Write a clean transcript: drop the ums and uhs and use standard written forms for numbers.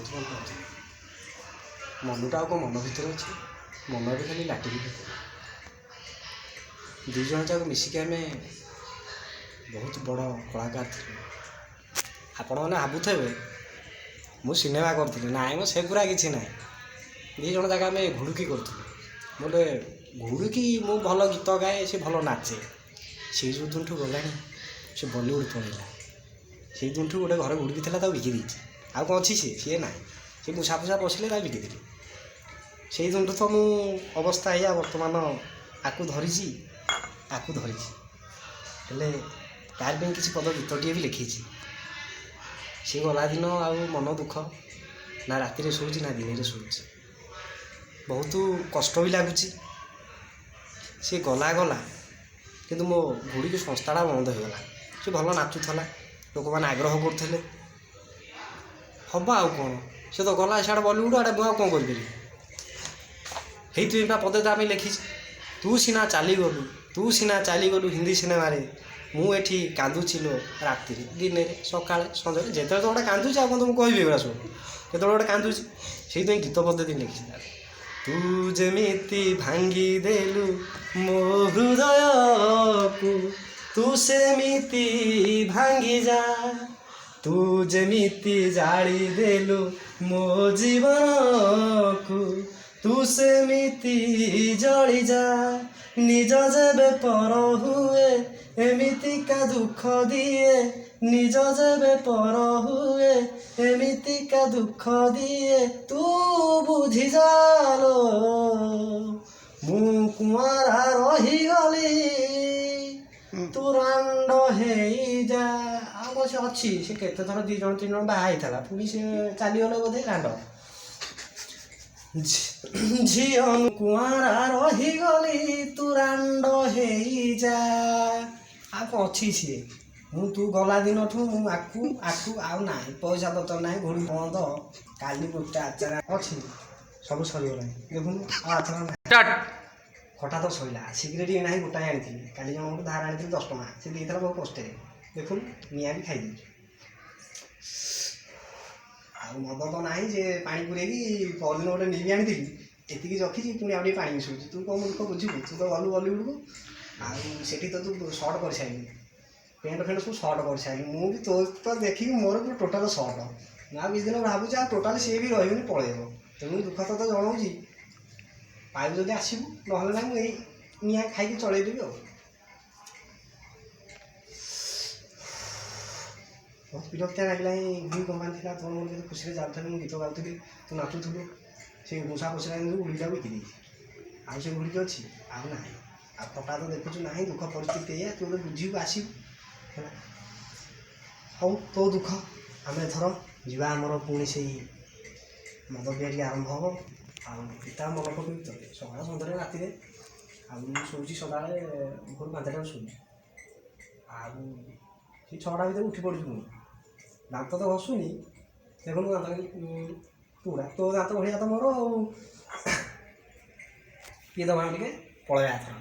ବହୁତ ଭଲ ପାଉଥିଲି। ମନଟା ଆଉ କ'ଣ ମନ ଭିତରେ ଅଛି, ମନ ବି ଖାଲି ଲାଟିନି ଭିତରେ। ଦୁଇ ଜଣ ଯାକ ମିଶିକି ଆମେ ବହୁତ ବଡ଼ କଳାକାର ଥିଲୁ। ଆପଣମାନେ ଭାବୁଥିବେ ମୁଁ ସିନେମା କରୁଥିଲି, ନାଇଁ ମ ସେଗୁଡ଼ା କିଛି ନାହିଁ। ଦୁଇ ଜଣ ଯାକ ଆମେ ଘୁଡ଼ୁକି କରୁଥିଲୁ। ଗୋଟେ ଘୁଡ଼ୁକି, ମୁଁ ଭଲ ଗୀତ ଗାଏ, ସେ ଭଲ ନାଚେ। ସେଇ ଯେଉଁ ଦିନଠୁ ଗଲାଣି ସେ ବଲିଉଡ଼ ପଳେଇଲା। ସେଇ ଦିନଠୁ ଗୋଟେ ଘରେ ଘୁଡ଼ୁକି ଥିଲା, ତାକୁ ବିକି ଦେଇଛି। ଆଉ କ'ଣ ଅଛି ସିଏ ନାହିଁ। ସେ ମୂଷା ଫୁଷା ପଶିଲେ ତାକୁ ବିକିଦେଲି। ସେଇ ଦିନଠୁ ତ ମୁଁ ଅବସ୍ଥା ଏଇଆ ବର୍ତ୍ତମାନ ଆକୁ ଧରିଛି। ହେଲେ ତାର ପାଇଁ କିଛି ପଦ ଗୀତଟିଏ ବି ଲେଖିଛି। ସେ ଗଲା ଦିନ ଆଉ ମନ ଦୁଃଖ, ନା ରାତିରେ ଶୋଉଛି ନା ଦିନରେ ଶୋଉଛି। ବହୁତ କଷ୍ଟ ବି ଲାଗୁଛି। ସେ ଗଲା କିନ୍ତୁ ମୋ ଘୁଡ଼ୁକି ସଂସ୍ଥାଟା ବନ୍ଦ ହେଇଗଲା। ସେ ଭଲ ନାଚୁଥିଲା, ଲୋକମାନେ ଆଗ୍ରହ କରୁଥିଲେ। ହବ ଆଉ କ'ଣ, ସେ ତ ଗଲା ସିଆଡ଼େ ବଲିଉଡ଼ ଆଡ଼େ। ମୁଁ ଆଉ କ'ଣ କରିପାରିବି? ହେଇଥିପାଇଁ ବା ପଦେ ତା ପାଇଁ ଲେଖିଛି। ତୁ ସିନା ଚାଲିଗଲୁ ହିନ୍ଦୀ ସିନେମାରେ, ମୁଁ ଏଠି କାନ୍ଦୁଛି ଲୋ ରାତିରେ ଦିନରେ ସକାଳେ ସଞ୍ଜରେ। ଯେତେବେଳେ ତ ଗୋଟେ କାନ୍ଦୁଛି, ଆଉ କ'ଣ ମୁଁ କହିବି ଏଗୁଡ଼ା ସବୁ? କେତେବେଳେ ଗୋଟେ କାନ୍ଦୁଛି, ସେଇଥିପାଇଁ ଗୀତ ପଦ୍ଧତି ଲେଖିଛି। ତୁ ଯେମିତି ଭାଙ୍ଗିଦେଲୁ ମୋ ହୃଦୟକୁ, ତୁ ସେମିତି ଭାଙ୍ଗିଯା। ତୁ ଯେମିତି ଜାଳିଦେଲୁ ମୋ ଜୀବନକୁ, ତୁ ସେମିତି ଜଳିଯା। ନିଜ ଯେବେ ପର ହୁଏ ଏମିତିକା ଦୁଃଖ ଦିଏ, ନିଜ ଯେବେ ପର ହୁଏ ଏମିତିକା ଦୁଃଖ ଦିଏ। ତୁ ବୁଝିଯାଲୋ ମୁଁ କୁଆଁରା ରହିଗଲି, ତୁ ରାଣ୍ଡ ହେଇଯା। ଆଉ କ'ଣ ସେ ଅଛି? ସେ କେତେଥର 2 ଜଣ 3 ଜଣ ବାହା ହେଇଥିଲା, ପୁଣି ସେ ଚାଲିଗଲେ ବୋଧେ ରାଣ୍ଡ। ଝିଅ କୁଆଁରା ରହିଗଲି, ତୁ ରାଣ୍ଡ ହେଇଯା। ଆଉ କ'ଣ ଅଛି ସିଏ? ତୁ ଗଲା ଦିନଠୁ ମୁଁ ଆକୁ ଆଉ ନାହିଁ। ପଇସା ପତ୍ର ନାହିଁ, ଘୁଡ଼ି ବନ୍ଦ। କାଲି ଗୋଟେ ଆଚାର ଅଛି, ସବୁ ସରିଗଲାଣି। ଦେଖୁନୁ ଆଉ ଆଚାର ନାହିଁ। ଖଟା ତ ସରିଲା। ସିଗାରେଟ୍ ନାହିଁ, ଗୋଟାଏ ଆଣିଥିଲି। କାଲି ଜଣଙ୍କଠୁ ଧାର ଆଣିଥିଲି 10 ଟଙ୍କା। ସେ ଦେଇଥିଲା ବହୁ କଷ୍ଟରେ। ଦେଖୁନୁ ନିଆଁ ବି ଖାଇଦେଇଛୁ। ଆଉ ମଦ ତ ନାହିଁ, ସେ ପାଣି ପୁରେଇକି ପରଦିନ ଗୋଟେ ନିବି ଆଣିଥିଲି, ଏତିକି ରଖିଛି। ପୁଣି ଆଉ ଟିକେ ପାଣି ମିଶଉଛି। ତୁ କ'ଣ ମୂର୍ଖ ବୁଝିବୁ? ତୁ ତ ଗଲୁ ବଲିଉଡ଼କୁ, ଆଉ ସେଠି ତ ତୁ ସର୍ଟ କରିସାରିଲୁ, ପ୍ୟାଣ୍ଟ ଫ୍ୟାଣ୍ଟ ସବୁ ସର୍ଟ କରିସାରିଲୁ। ମୁଁ ବି ତୋ ତ ଦେଖିକି ମୋର ବି ଟୋଟାଲ୍ ସର୍ଟ। ମୁଁ ଆଉ କିଛି ଦିନ ଭାବୁଛି ଆଉ ଟୋଟାଲ୍ ସିଏ ବି ରହିବନି, ପଳେଇବ। ତେଣୁ ଦୁଃଖ ତ ଜଣାଉଛି। ପାଇବୁ ଯଦି ଆସିବୁ, ନହେଲେ ନାହିଁ ମୁଁ ଏଇ ନିଆଁ ଖାଇକି ଚଳେଇଦେବି ଆଉ। ବହୁତ ବିରକ୍ତିଆ ଲାଗିଲାଣି। ଘୁଡ଼ି କମ୍ପାନୀ ଥିଲା, ତୋର ମୋର କେତେ ଖୁସିରେ ଯାଉଥିଲି, ମୁଁ ଗୀତ ଗାଉଥିଲି, ତୁ ନାଚୁଥିଲୁ। ସେ ମୂଷା ପଶିଲା କିନ୍ତୁ ଘୁଡ଼ିଟାକୁ ବିକି ଦେଇଛି। ଆଉ ସେ ଘୁଡ଼ିକି ଅଛି ଆଉ ନାହିଁ। ଆଉ ଖଟା ତ ଦେଖୁଛୁ ନାହିଁ, ଦୁଃଖ ପରିସ୍ଥିତି ଏଇଆ। ତୁ ଗୋଟେ ବୁଝିବୁ, ଆସିବୁ ହେଲା। ହଉ, ତୋ ଦୁଃଖ। ଆମେ ଏଥର ଯିବା, ଆମର ପୁଣି ସେଇ ମଦ ପିଆ ଟିକେ ଆରମ୍ଭ ହେବ। ଆଉ ପିତା ମନ ପକେଇବି ତ ସକାଳ ସନ୍ଧ୍ୟାରେ ରାତିରେ। ଆଉ ମୁଁ ଶୋଉଛି ସକାଳେ ଭୋର 5ଟାରେ ଶୋଉଛି। ଆଉ ସେଇ 6ଟା ଭିତରେ ଉଠି ପଡ଼ୁଛି। ମୁଁ ଦାନ୍ତ ତ ଘଷୁନି, ଦେଖୁନୁ ଦାନ୍ତ ପୁରା ତୋ ଦାନ୍ତ ଭଳିଆ ତ ମୋର ଆଉ। ପିଏ ଦେବା ଟିକେ, ପଳେଇବା ଏଥର।